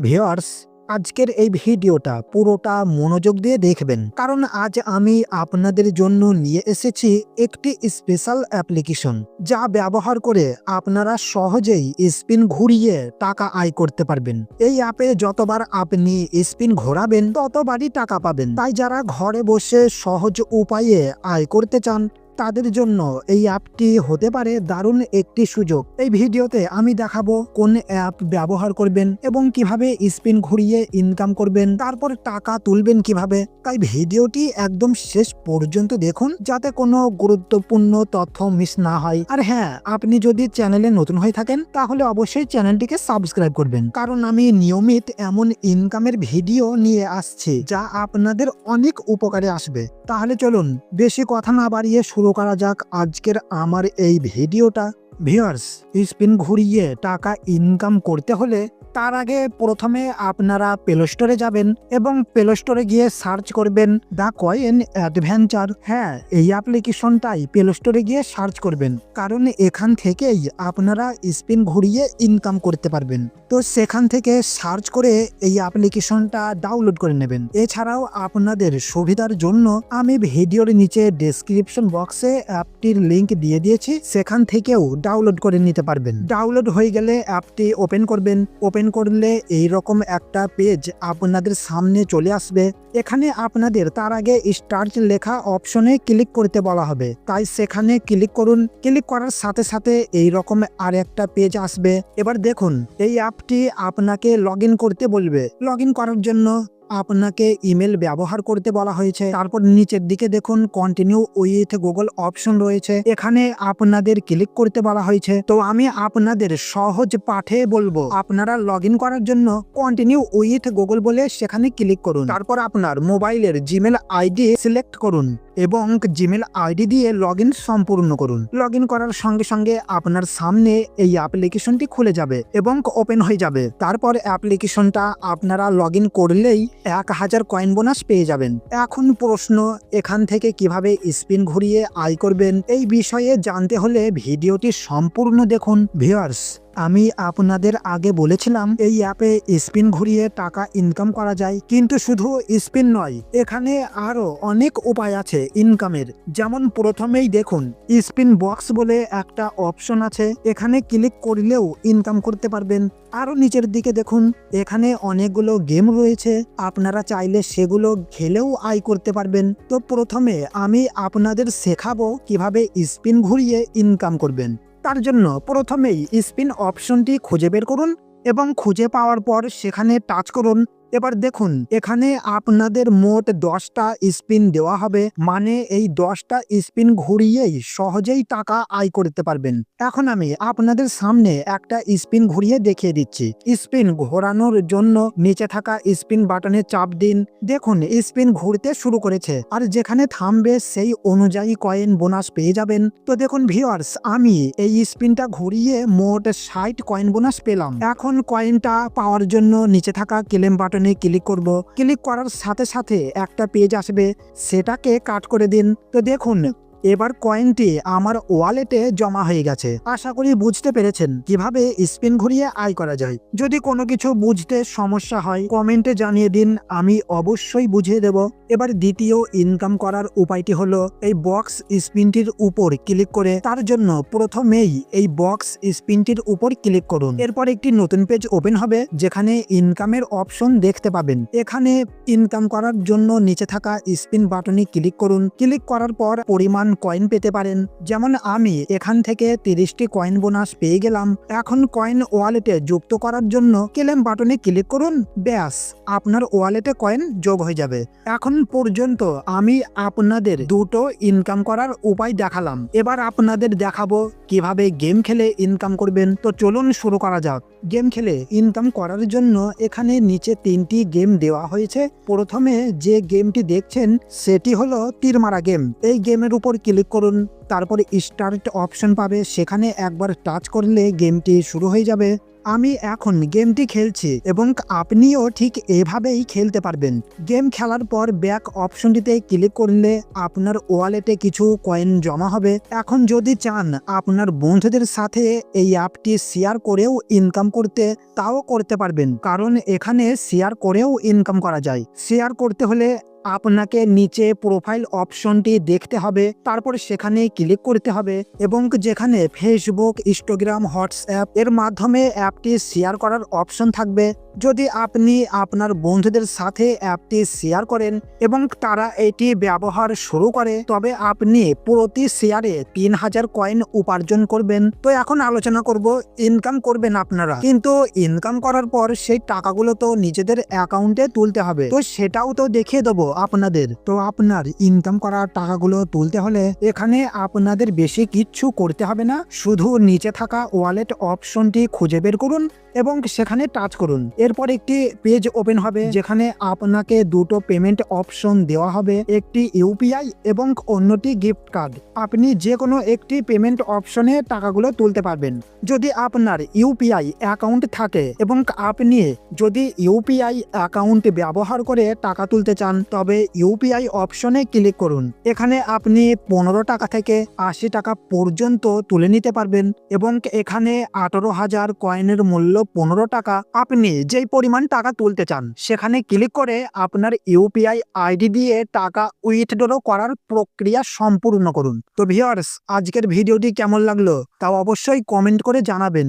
Viewers, আজকের এই ভিডিওটা পুরোটা মনোযোগ দিয়ে দেখবেন, কারণ আজ আমি আপনাদের জন্য নিয়ে এসেছি একটি স্পেশাল অ্যাপ্লিকেশন যা ব্যবহার করে আপনারা সহজেই স্পিন ঘুরিয়ে টাকা আয় করতে পারবেন। এই অ্যাপে যতবার আপনি স্পিন ঘোরাবেন ততবারই টাকা পাবেন। তাই যারা ঘরে বসে সহজ উপায়ে আয় করতে চান তাদের জন্য এই অ্যাপটি হতে পারে দারুণ একটি সুযোগ। এই ভিডিওতে আমি দেখাবো কোন অ্যাপ ব্যবহার করবেন এবং কিভাবে স্পিন ঘুরিয়ে ইনকাম করবেন, তারপর টাকা তুলবেন কিভাবে। তাই ভিডিওটি একদম শেষ পর্যন্ত দেখুন যাতে কোনো গুরুত্বপূর্ণ তথ্য মিস না হয়। আর হ্যাঁ, আপনি যদি চ্যানেলে নতুন হয়ে থাকেন তাহলে অবশ্যই চ্যানেলটিকে সাবস্ক্রাইব করবেন, কারণ আমি নিয়মিত এমন ইনকামের ভিডিও নিয়ে আসছি যা আপনাদের অনেক উপকারে আসবে। তাহলে চলুন বেশি কথা না বাড়িয়ে শুরু করা যাক আজকের আমার এই ভিডিওটা। ভিউয়ার্স, স্পিন ঘুরিয়ে টাকা ইনকাম করতে হলে তার আগে প্রথমে আপনারা প্লে স্টোরে যাবেন এবং প্লে স্টোরে গিয়ে সার্চ করবেন দ্য কয়েন অ্যাডভেঞ্চার। হ্যাঁ, এই অ্যাপ্লিকেশনটাই প্লে স্টোরে গিয়ে সার্চ করবেন, কারণ এখান থেকেই আপনারা স্পিন ঘুরিয়ে ইনকাম করতে পারবেন। তো সেখান থেকে সার্চ করে এই অ্যাপ্লিকেশনটা ডাউনলোড করে নেবেন। এছাড়াও আপনাদের সুবিধার জন্য আমি ভিডিওর নিচে ডেসক্রিপশন বক্সে অ্যাপটির লিংক দিয়ে দিয়েছি, সেখান থেকেও ডাউনলোড করে নিতে পারবেন। ডাউনলোড হয়ে গেলে অ্যাপটি ওপেন করবেন। ওপেন করলে এইরকম একটা পেজ আপনাদের সামনে চলে আসবে। এখানে আপনাদের তার আগে স্টার্ট লেখা অপশনে ক্লিক করতে বলা হবে, তাই সেখানে ক্লিক করুন। ক্লিক করার সাথে সাথে এইরকম আর একটা পেজ আসবে। এবার দেখুন, এই অ্যাপটি আপনাকে লগ ইন করতে বলবে। লগ ইন করার জন্য আপনাকে ইমেল ব্যবহার করতে বলা হয়েছে। তারপর নিচের দিকে দেখুন কন্টিনিউ উইথ গুগল অপশন রয়েছে, এখানে আপনাদের ক্লিক করতে বলা হয়েছে। তো আমি আপনাদের সহজ পাঠে বলবো, আপনারা লগ ইন করার জন্য কন্টিনিউ উইথ গুগল বলে সেখানে ক্লিক করুন। তারপর আপনার মোবাইলের জিমেল আইডি সিলেক্ট করুন এবং জিমেল আইডি দিয়ে লগ ইন সম্পূর্ণ করুন। লগ ইন করার সঙ্গে সঙ্গে আপনার সামনে এই অ্যাপ্লিকেশনটি খুলে যাবে এবং ওপেন হয়ে যাবে। তারপর অ্যাপ্লিকেশনটা আপনারা লগ ইন করলেই 1000 কয়েন বোনাস পেয়ে যাবেন। এখন প্রশ্ন, এখান থেকে কিভাবে স্পিন ঘুরিয়ে আয় করবেন, এই বিষয়ে জানতে হলে ভিডিওটি সম্পূর্ণ দেখুন। ভিউয়ার্স, আমি আপনাদের আগে বলেছিলাম এই অ্যাপে স্পিন ঘুরিয়ে টাকা ইনকাম করা যায়, কিন্তু শুধু স্পিন নয়, এখানে আরো অনেক উপায় আছে ইনকামের। যেমন প্রথমেই দেখুন স্পিন বক্স বলে একটা অপশন আছে, এখানে ক্লিক করলেও ইনকাম করতে পারবেন। আরো নিচের দিকে দেখুন, এখানে অনেকগুলো গেম রয়েছে, আপনারা চাইলে সেগুলো খেলেও আয় করতে পারবেন। তো প্রথমে আমি আপনাদের শেখাবো কিভাবে স্পিন ঘুরিয়ে ইনকাম করবেন। তার জন্য প্রথমেই স্পিন অপশনটি খুঁজে বের করুন এবং খুঁজে পাওয়ার পর সেখানে টাচ করুন। এবার দেখুন, এখানে আপনাদের মোট 10টা স্পিন দেওয়া হবে, মানে এই 10টা স্পিন ঘুরিয়েই সহজেই টাকা আয় করতে পারবেন। এখন আমি আপনাদের সামনে একটা স্পিন ঘুরিয়ে দেখিয়ে দিচ্ছি। স্পিন ঘোরানোর জন্য নিচে থাকা স্পিন বাটনে চাপ দিন। দেখুন স্পিন ঘুরতে শুরু করেছে, আর যেখানে থামবে সেই অনুযায়ী কয়েন বোনাস পেয়ে যাবেন। তো দেখুন ভিউয়ার্স, আমি এই স্পিনটা ঘুরিয়ে মোট 60 কয়েন বোনাস পেলাম। এখন কয়েনটা পাওয়ার জন্য নিচে থাকা ক্লেম বাটন ক্লিক করব। ক্লিক করার সাথে সাথে একটা পেজ আসবে, সেটাকে কাট করে দিন। তো দেখুন এবার কয়েনটি আমার ওয়ালেটে জমা হয়ে গেছে। আশা করি বুঝতে পেরেছেন কিভাবে স্পিন ঘুরিয়ে আয় করা যায়। যদি কোনো কিছু বুঝতে সমস্যা হয় কমেন্টে জানিয়ে দিন, আমি অবশ্যই বুঝিয়ে দেব। এবার দ্বিতীয় ইনকাম করার উপায়টি হলো এই বক্স স্পিনটির উপর ক্লিক করে, তার জন্য প্রথমেই এই বক্স স্পিনটির উপর ক্লিক করুন। এরপর একটি নতুন পেজ ওপেন হবে যেখানে ইনকামের অপশন দেখতে পাবেন। এখানে ইনকাম করার জন্য নিচে থাকা স্পিন বাটনে ক্লিক করুন। ক্লিক করার পর পরিমাণ কয়েন পেতে পারেন, যেমন আমি এখান থেকে 30টি কয়েন বোনাস পেয়ে গেলাম। এখন কয়েন ওয়ালেটে যুক্ত করার জন্য ক্লেম বাটনে ক্লিক করুন, ব্যাস আপনার ওয়ালেটে কয়েন যোগ হয়ে যাবে। এখন পর্যন্ত আমি আপনাদের দুটো ইনকাম করার উপায় দেখালাম, এবার আপনাদের দেখাবো কিভাবে গেম খেলে ইনকাম করবেন। তো চলুন শুরু করা যাক। গেম খেলে ইনকাম করার জন্য এখানে নিচে 3টি গেম দেওয়া হয়েছে। প্রথমে যে গেমটি দেখছেন সেটি হলো তীর মারা গেম। এই গেমের উপর ক্লিক করুন, তারপরে স্টার্ট অপশন পাবে, সেখানে একবার টাচ করলে গেমটি শুরু হয়ে যাবে। আমি এখন গেমটি খেলছি এবং আপনিও ঠিক এভাবেই খেলতে পারবেন। গেম খেলার পর ব্যাক অপশনটিতে ক্লিক করলে আপনার ওয়ালেটে কিছু কয়েন জমা হবে। এখন যদি চান আপনার বন্ধুদের সাথে এই অ্যাপটি শেয়ার করেও ইনকাম করতে, তাও করতে পারবেন, কারণ এখানে শেয়ার করেও ইনকাম করা যায়। শেয়ার করতে হলে আপনাকে নিচে প্রোফাইল অপশনটি দেখতে হবে, তারপর সেখানে ক্লিক করতে হবে এবং যেখানে ফেসবুক, ইনস্টাগ্রাম, হোয়াটসঅ্যাপ এর মাধ্যমে অ্যাপটি শেয়ার করার অপশন থাকবে। যদি আপনি আপনার বন্ধুদের সাথে অ্যাপটি শেয়ার করেন এবং তারা এটি ব্যবহার শুরু করে, তবে আপনি প্রতি শেয়ারে 3000 কয়েন উপার্জন করবেন। তো এখন আলোচনা করব ইনকাম করবেন আপনারা, কিন্তু ইনকাম করার পর সেই টাকাগুলো তো নিজেদের অ্যাকাউন্টে তুলতে হবে, তো সেটাও তো দেখিয়ে দেবো আপনাদের। তো আপনার ইনকাম করার টাকাগুলো তুলতে হলে এখানে আপনাদের বেশি কিচ্ছু করতে হবে না, শুধু নিচে থাকা ওয়ালেট অপশনটি খুঁজে বের করুন এবং সেখানে টাচ করুন। এরপর একটি পেজ ওপেন হবে যেখানে আপনাকে দুটো পেমেন্ট অপশন দেওয়া হবে, একটি ইউপিআই এবং অন্যটি গিফট কার্ড। আপনি যে কোনো একটি পেমেন্ট অপশনে টাকাগুলো তুলতে পারবেন। যদি আপনার ইউপিআই অ্যাকাউন্ট থাকে এবং আপনি যদি ইউপিআই অ্যাকাউন্ট ব্যবহার করে টাকা তুলতে চান, তবে ইউপিআই অপশনে ক্লিক করুন। এখানে আপনি 15 টাকা থেকে 80 টাকা পর্যন্ত তুলে নিতে পারবেন এবং এখানে 18,000 কয়েনের মূল্য 15 টাকা। আপনি যেই পরিমাণ টাকা তুলতে চান সেখানে ক্লিক করে আপনার ইউপিআই আইডি দিয়ে টাকা উইথড্র করার প্রক্রিয়া সম্পূর্ণ করুন। তো ভিউয়ার্স, আজকের ভিডিওটি কেমন লাগলো তাও অবশ্যই কমেন্ট করে জানাবেন।